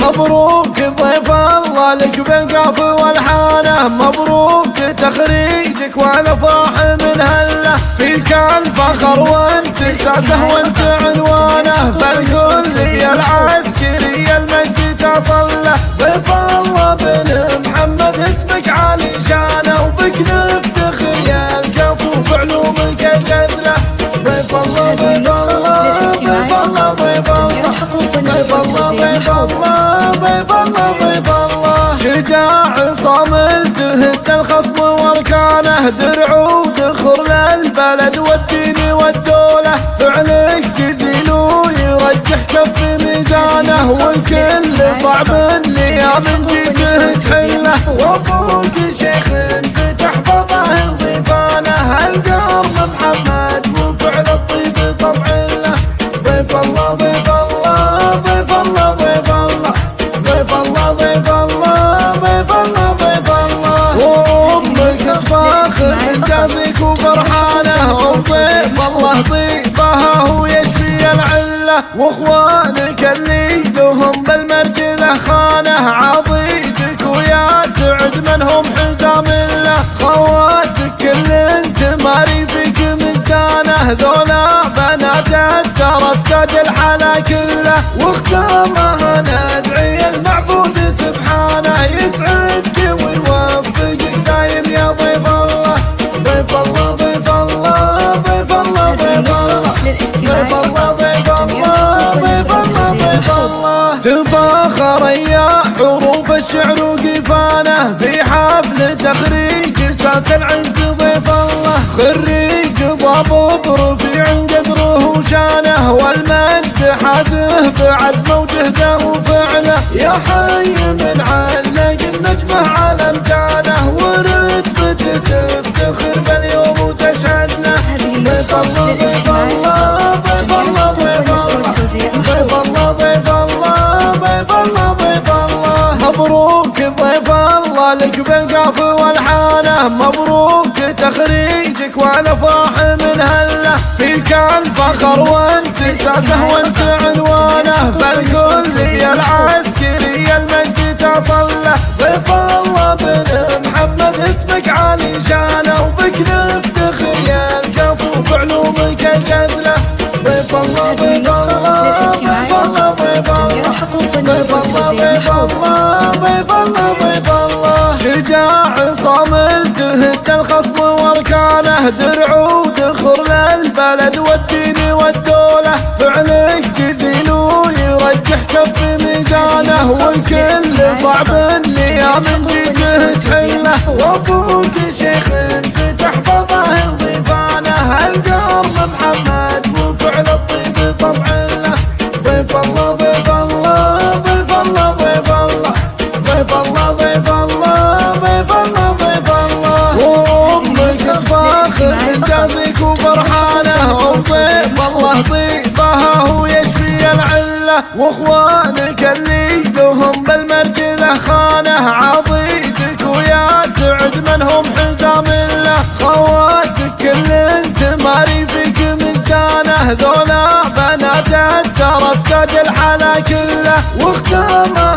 مبروك ضيف الله لك بالقاف والحانه، مبروك تخريجك والافراح من هله، فيك الفخر وانتساسه وانت عنوانه، فالكلية العسكرية المجد تصل له. ضيف الله بن محمد اسمك عالي شانه، وبك نفتخر يا الكفو بعلومك الجزله. ضيف الله ضيف الله ضيف الله ضيف الله ضيف الله ضيف الله ضيف الله ضيف الله، شجاع صامل تهد الخصم واركانه، درع ودخر للبلد والدين والدوله، فعلك جزيل ويرجح كف ميزانه، والكل صعب الايام جيته تحله، وابوك شيخ تحفظه الضيفانه، القرب محمد وفعل الطيب طبع له. ضيف الله ضيف الله ضيف الله ضيف الله ضيف الله ضيف الله ضيف الله ضيف الله، وامك فاخر انجازك وفرحانه، وضيف الله ضيفها هو يشفي العله، واخوانك اللي لهم بالمرجله خانه، عضيتك ويا سعد من هم حزام الله، خواتك كل انت ماري فيك مزدانه، ذولا بنات الترف تاج الحلا كله، واختامها ندعي المعبود سبحانه، يسعدك ويوفقك دايم يا ضيف الله. ضيف الله ضيف الله ضيف الله ضيف الله ضيف الله ضيف الله ضيف الله ضيف الله، تفاخر يا حروف الشعر وقفانه، في حفل تخريج اساس العز ضيف الله، خريج ضابط رفيع قدره وشانه، والمجد حازه بعزمه وجهده وفعله، يا حي من علق النجمه على امجانه، ورتبته تفتخر باليوم وتشهد له. ضيف الله ضيف الله ضيف الله ضيف الله ضيف الله ضيف الله ضيف الله ضيف الله، مبروك ضيف الله لك بالقاف والحانه، مبروك تخريجك والافراح من هله، فيك الفخر وانتساسه وانت عنوانه، فالكلية العسكرية المجد تصل له. ضيف الله بن محمد اسمك عالي شانه، وبك نفتخر يا الكفو بعلومك الجزله. ضيف الله ضيف الله ضيف الله ضيف الله ضيف الله ضيف الله ضيف الله ضيف الله، شجاع صامل تهد الخصم واركانه، درع ودخر للبلد والدين والدوله، فعلك جزيل ويرجح كف ميزانه، والكل صعب الايام جيته تحله، وابوك شيخ تحفظه الضيفانه، القرب محمد وفعل الطيب طبع له. ضيف الله ضيف الله ضيف الله ضيف الله ضيف الله ضيف الله ضيف الله ضيف الله، وامك فاخر انجازك وفرحانه، وضيف الله ضيفها هو يشفي العله، واخوانك اللي لهم بالمرجله خانه، عضيتك ويا سعد من هم حزام الله، خواتك كل انت ماري فيك مزدانه، ذولا بنات الترف تاج الحلا كله، واختامها